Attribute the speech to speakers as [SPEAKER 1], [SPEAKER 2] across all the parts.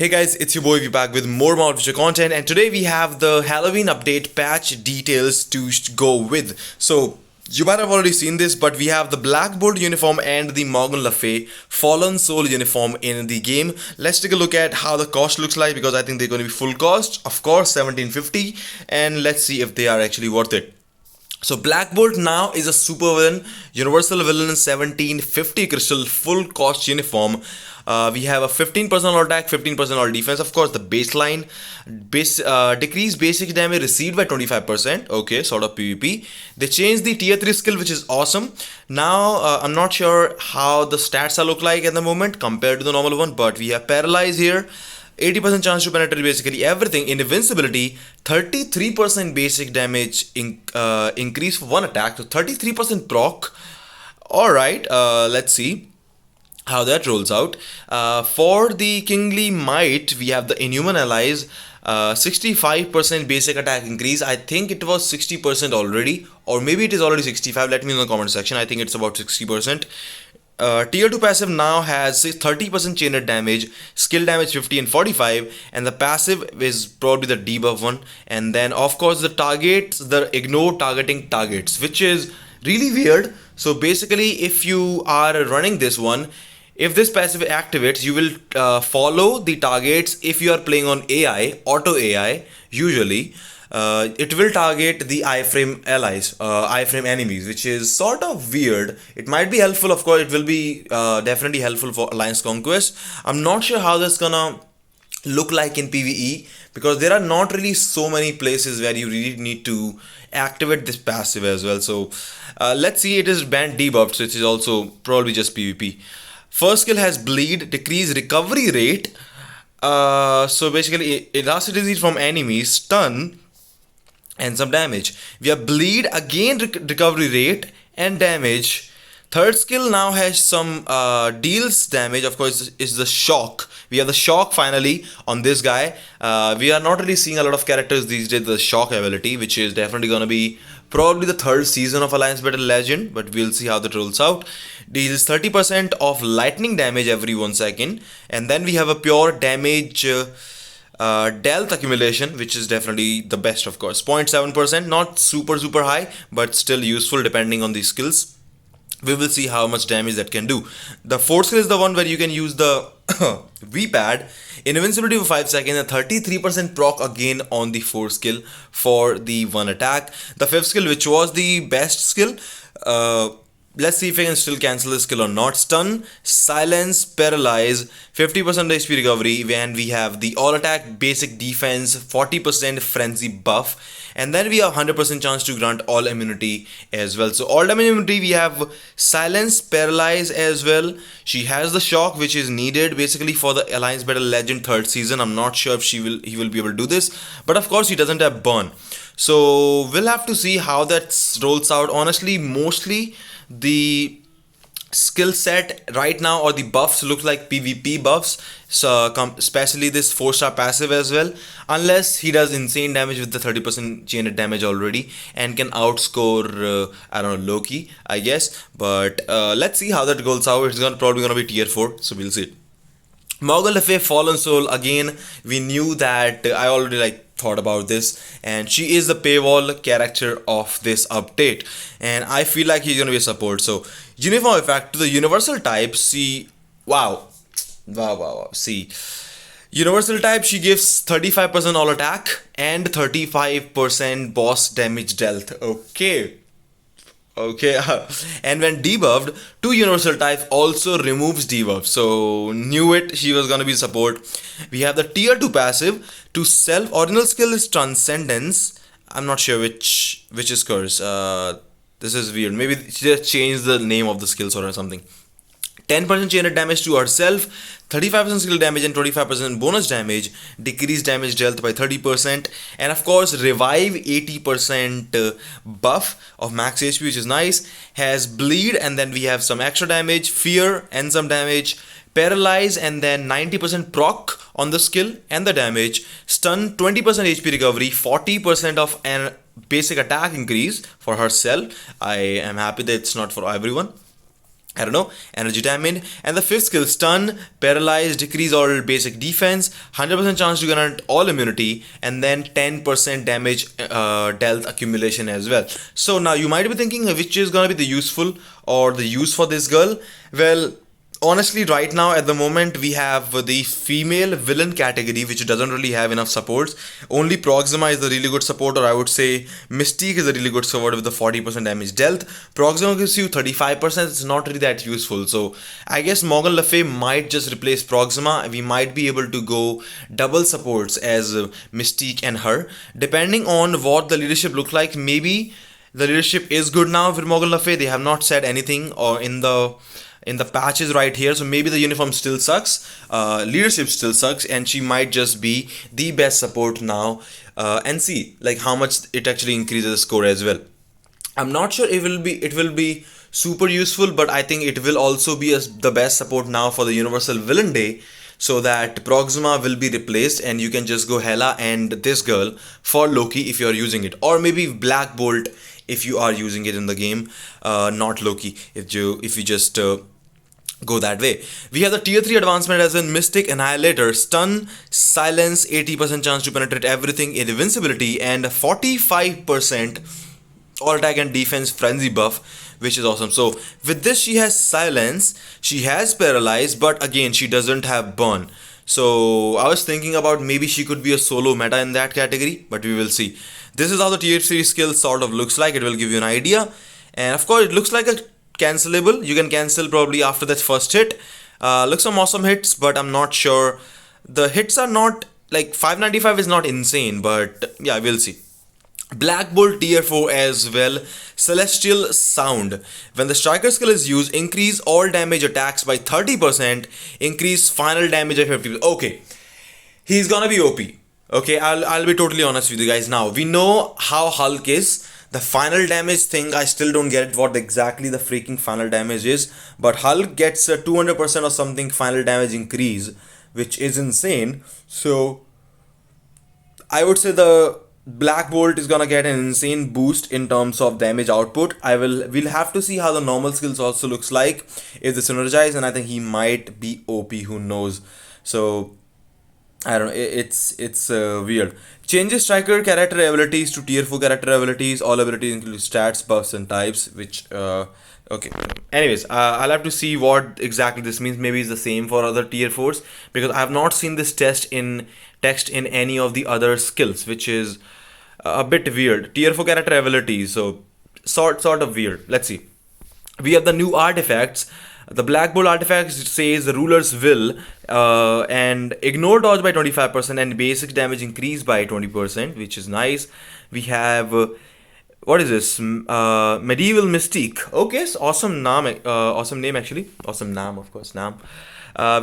[SPEAKER 1] Hey guys, it's your boy V back with more Future content, and today we have the Halloween update patch details to go with. So you might have already seen this, but we have the Black Bolt uniform and the Morgan Le Fay Fallen Soul uniform in the game. Let's take a look at how the cost looks like, because I think they're going to be full cost, of course 1750, and let's see if they are actually worth it. So Black Bolt now is a super villain, universal villain 1750 crystal full cost uniform. We have a 15% all attack, 15% all defense. Of course, the baseline decrease basic damage received by 25%. Okay, sort of PvP. They changed the tier 3 skill, which is awesome. Now, I'm not sure how the stats are look like at the moment compared to the normal one, but we have paralyze here. 80% chance to penetrate basically everything. Invincibility, 33% basic damage increase for one attack, so 33% proc. Alright, let's see how that rolls out. For the Kingly Might, we have the Inhuman Allies, 65% basic attack increase. I think it was 60% already, or maybe it is already 65. Let me know in the comment section. I think it's about 60%. Tier 2 passive now has 30% chain rate damage, skill damage 50 and 45, and the passive is probably the debuff one. And then of course the targets, the ignore targeting targets, which is really weird. So basically, if you are running this one, if this passive activates, you will follow the targets. If you are playing on AI, auto AI, usually it will target the iframe allies, iframe enemies, which is sort of weird. It might be helpful, of course. It will be definitely helpful for Alliance Conquest. I'm not sure how that's gonna look like in PvE, because there are not really so many places where you really need to activate this passive as well. So let's see. It is banned debuffed, so it is also probably just PvP. First skill has bleed, decrease recovery rate. So basically, elasticity from enemies, stun, and some damage. We have bleed, again recovery rate and damage. Third skill now has some deals damage. Of course, is the shock. We have the shock finally on this guy. We are not really seeing a lot of characters these days the shock ability, which is definitely gonna be probably the third season of Alliance Battle Legend, but we'll see how that rolls out. Deals 30% of lightning damage every 1 second, and then we have a pure damage dealt accumulation, which is definitely the best, of course. 0.7%, not super high, but still useful depending on the skills. We will see how much damage that can do. The fourth skill is the one where you can use the V-pad, invincibility for 5 seconds, and 33% proc again on the fourth skill for the one attack. The fifth skill, which was the best skill, let's see if I can still cancel this skill or not. Stun, silence, paralyze, 50% HP recovery, and we have the all attack, basic defense, 40% frenzy buff, and then we have 100% chance to grant all immunity as well. So all damage immunity, we have silence, paralyze as well. She has the shock, which is needed basically for the Alliance Battle Legend 3rd season. I'm not sure if he will be able to do this, but of course he doesn't have burn. So we'll have to see how that rolls out. Honestly, mostly the skill set right now, or the buffs, look like PvP buffs, so especially this 4-star passive as well, unless he does insane damage with the 30% chain rate damage already and can outscore I don't know, Loki, I guess. But let's see how that goes out. It's probably gonna be tier 4, so we'll see. Morgan Le Fay Fallen Soul, again, we knew that. I already thought about this, and she is the paywall character of this update, and I feel like he's gonna be a support. So uniform effect to the universal type, see, wow, see, universal type, she gives 35% all attack and 35% boss damage dealt. Okay, and when debuffed, to universal type also removes debuff. So knew it, she was gonna be support. We have the tier 2 passive to self. Original skill is transcendence. I'm not sure which is curse. This is weird. Maybe she just changed the name of the skills or something. 10% chain rate damage to herself, 35% skill damage, and 25% bonus damage. Decrease damage dealt by 30%, and of course revive 80% buff of max HP, which is nice. Has bleed, and then we have some extra damage, fear, and some damage. Paralyze, and then 90% proc on the skill and the damage. Stun, 20% HP recovery, 40% of an basic attack increase for herself. I am happy that it's not for everyone. I don't know, energy damage. And the fifth skill, stun, paralyze, decrease all basic defense, 100% chance to grant all immunity, and then 10% damage dealt accumulation as well. So now you might be thinking which is gonna be the useful or the use for this girl. Well, honestly, right now at the moment we have the female villain category, which doesn't really have enough supports. Only Proxima is the really good support, or I would say Mystique is a really good support with the 40% damage dealt. Proxima gives you 35%. It's not really that useful, so I guess Morgan Le Fay might just replace Proxima. We might be able to go double supports as Mystique and her, depending on what the leadership look like. Maybe the leadership is good now with Morgan Le Fay. They have not said anything or in the patches right here, so maybe the uniform still sucks, leadership still sucks, and she might just be the best support now, and see like how much it actually increases the score as well. I'm not sure it will be super useful, but I think it will also be the best support now for the Universal Villain Day, so that Proxima will be replaced and you can just go Hela and this girl for Loki if you're using it, or maybe Black Bolt if you are using it in the game, not Loki if you just go that way. We have the tier 3 advancement as in Mystic Annihilator, stun, silence, 80% chance to penetrate everything, invincibility, and 45% all attack and defense frenzy buff, which is awesome. So with this she has silence, she has paralyze, but again she doesn't have burn. So I was thinking about maybe she could be a solo meta in that category, but we will see. This is how the tier 3 skill sort of looks like. It will give you an idea, and of course it looks like a cancelable. You can cancel probably after that first hit. Looks some awesome hits, but I'm not sure. The hits are not like 595 is not insane, but yeah, we'll see. Black Bolt tier 4 as well. Celestial Sound. When the striker skill is used, increase all damage attacks by 30%, increase final damage by 50%. Okay, he's gonna be OP. Okay, I'll be totally honest with you guys now. We know how Hulk is. The final damage thing, I still don't get what exactly the freaking final damage is. But Hulk gets a 200% or something final damage increase, which is insane. So I would say the Black Bolt is gonna get an insane boost in terms of damage output. We'll have to see how the normal skills also looks like if they synergize, and I think he might be OP, who knows. So I don't know, it's weird. Changes striker character abilities to tier 4 character abilities. All abilities include stats, buffs, and types, which okay. Anyways, I'll have to see what exactly this means. Maybe it's the same for other tier 4s, because I have not seen this text in any of the other skills, which is a bit weird. Tier 4 character abilities, so sort of weird. Let's see. We have the new artifacts. The Black Bolt artifact says the ruler's will, and ignore dodge by 25% and basic damage increased by 20%, which is nice. We have what is this? Medieval Mystique. Okay, so awesome name, awesome name actually. Awesome name, of course, name.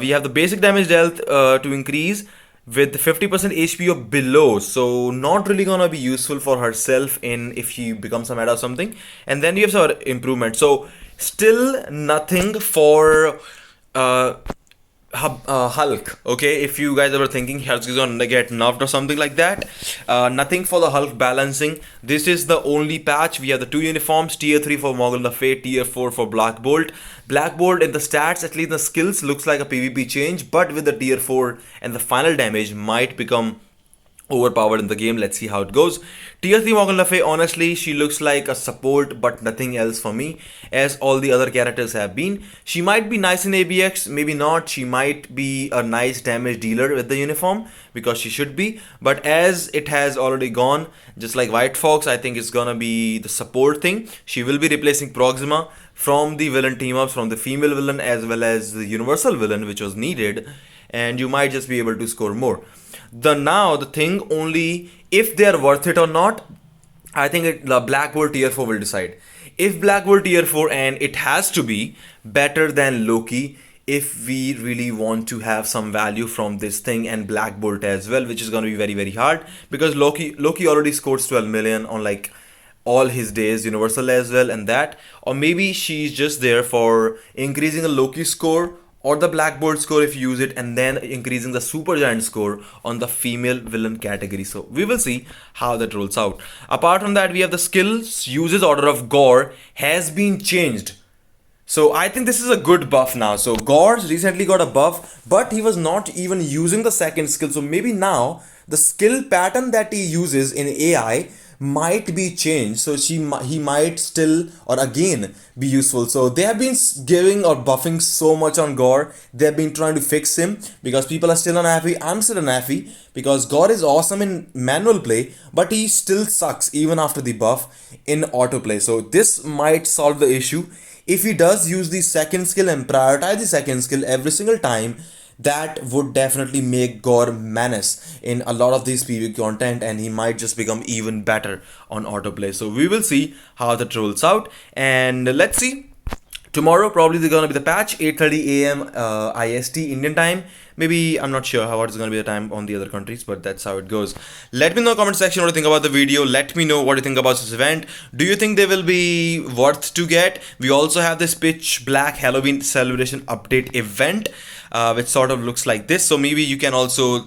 [SPEAKER 1] We have the basic damage dealt to increase with 50% HP or below, so not really gonna be useful for herself in if she becomes a meta or something. And then you have some improvement. So still nothing for Hulk. Okay, if you guys ever thinking Hulk is gonna get nerfed or something like that, nothing for the Hulk balancing. This is the only patch. We have the two uniforms, tier 3 for Morgan Le Fay, tier 4 for Black Bolt. Black Bolt in the stats, at least the skills, looks like a PvP change, but with the tier 4 and the final damage might become overpowered in the game. Let's see how it goes. Tier 3 Morgan Le Fay, honestly, she looks like a support but nothing else for me, as all the other characters have been. She might be nice in ABX, maybe not. She might be a nice damage dealer with the uniform, because she should be, but as it has already gone, just like White Fox, I think it's gonna be the support thing. She will be replacing Proxima from the villain team ups, from the female villain as well as the universal villain, which was needed, and you might just be able to score more. The thing only if they are worth it or not, I think the Black Bolt tier 4 will decide. If Black Bolt tier 4, and it has to be better than Loki if we really want to have some value from this thing, and Black Bolt as well, which is going to be very, very hard, because Loki already scores 12 million on like all his days, universal as well, and that, or maybe she's just there for increasing the Loki score or the Black Bolt score if you use it, and then increasing the super giant score on the female villain category. So we will see how that rolls out. Apart from that, we have the skills uses order of GORR has been changed. So I think this is a good buff now. So GORR recently got a buff, but he was not even using the second skill. So maybe now the skill pattern that he uses in AI might be changed. So he might still or again be useful. So they have been giving or buffing so much on GORR. They have been trying to fix him because people are still unhappy. I'm still unhappy because GORR is awesome in manual play, but he still sucks even after the buff in autoplay. So this might solve the issue. If he does use the second skill and prioritize the second skill every single time, that would definitely make GORR menace in a lot of these PvP content, and he might just become even better on autoplay. So we will see how that rolls out, and let's see. Tomorrow probably they're gonna be the patch 8:30 a.m. IST Indian time. Maybe I'm not sure how it's gonna be the time on the other countries, but that's how it goes. Let me know in the comment section what you think about the video. Let me know what you think about this event. Do you think they will be worth to get? We also have this pitch black Halloween celebration update event, which sort of looks like this. So maybe you can also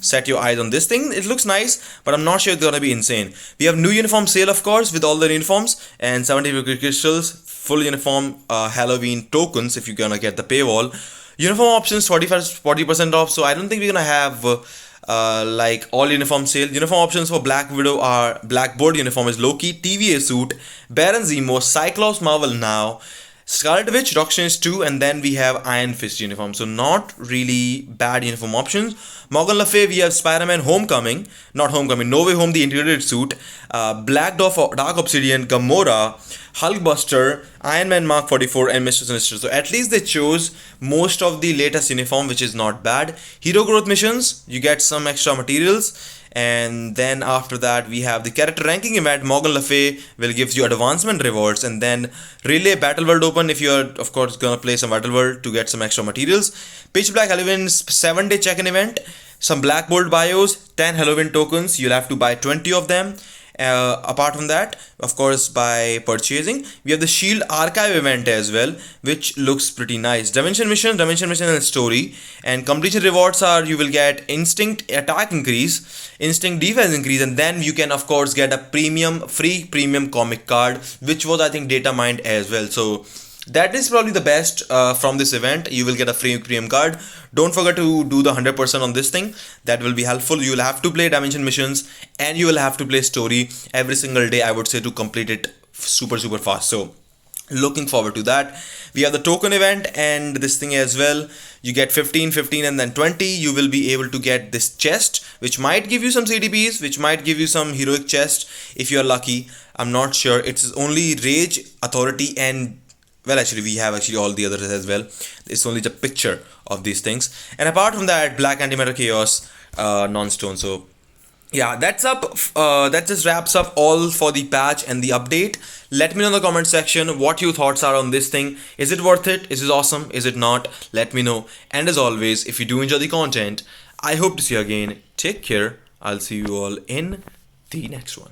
[SPEAKER 1] set your eyes on this thing. It looks nice, but I'm not sure it's gonna be insane. We have new uniform sale, of course, with all the uniforms and 70 crystals, full uniform Halloween tokens if you're gonna get the paywall. Uniform options 40% off. So I don't think we're gonna have like all uniform sale. Uniform options for Black Widow are Blackboard uniform is Loki, TVA suit, Baron Zemo, Cyclops Marvel now, Scarlet Witch, Roxanne 2, and then we have Iron Fist uniform. So not really bad uniform options. Morgan Le Fay, we have Spider-Man Homecoming, not Homecoming, No Way Home, the integrated suit, Black Dark Obsidian, Gamora, Hulkbuster, Iron Man Mark 44, and Mr. Sinister. So at least they chose most of the latest uniform, which is not bad. Hero growth missions, you get some extra materials. And then after that we have the character ranking event. Morgan Le Fay will give you advancement rewards, and then relay battle world open if you're of course gonna play some battle world to get some extra materials. Pitch black Halloween 7-day check-in event, some black bolt bios, 10 Halloween tokens, you'll have to buy 20 of them. Apart from that, of course, by purchasing, we have the Shield Archive event as well, which looks pretty nice. Dimension mission and story, and completion rewards are you will get instinct attack increase, instinct defense increase, and then you can of course get a free premium comic card, which was I think data mined as well. So that is probably the best from this event. You will get a free premium card. Don't forget to do the 100% on this thing. That will be helpful. You will have to play dimension missions and you will have to play story every single day, I would say, to complete it super fast. So looking forward to that. We have the token event and this thing as well. You get 15 and then 20. You will be able to get this chest, which might give you some CDPs, which might give you some heroic chest if you're lucky. I'm not sure. It's only Rage, Authority, and well, actually we have all the others as well. It's only the picture of these things, and apart from that, black antimatter chaos, non-stone. So yeah, that's up. That just wraps up all for the patch and the update. Let me know in the comment section what your thoughts are on this thing. Is it worth it? Is it awesome? Is it not? Let me know. And as always, if you do enjoy the content, I hope to see you again. Take care. I'll see you all in the next one.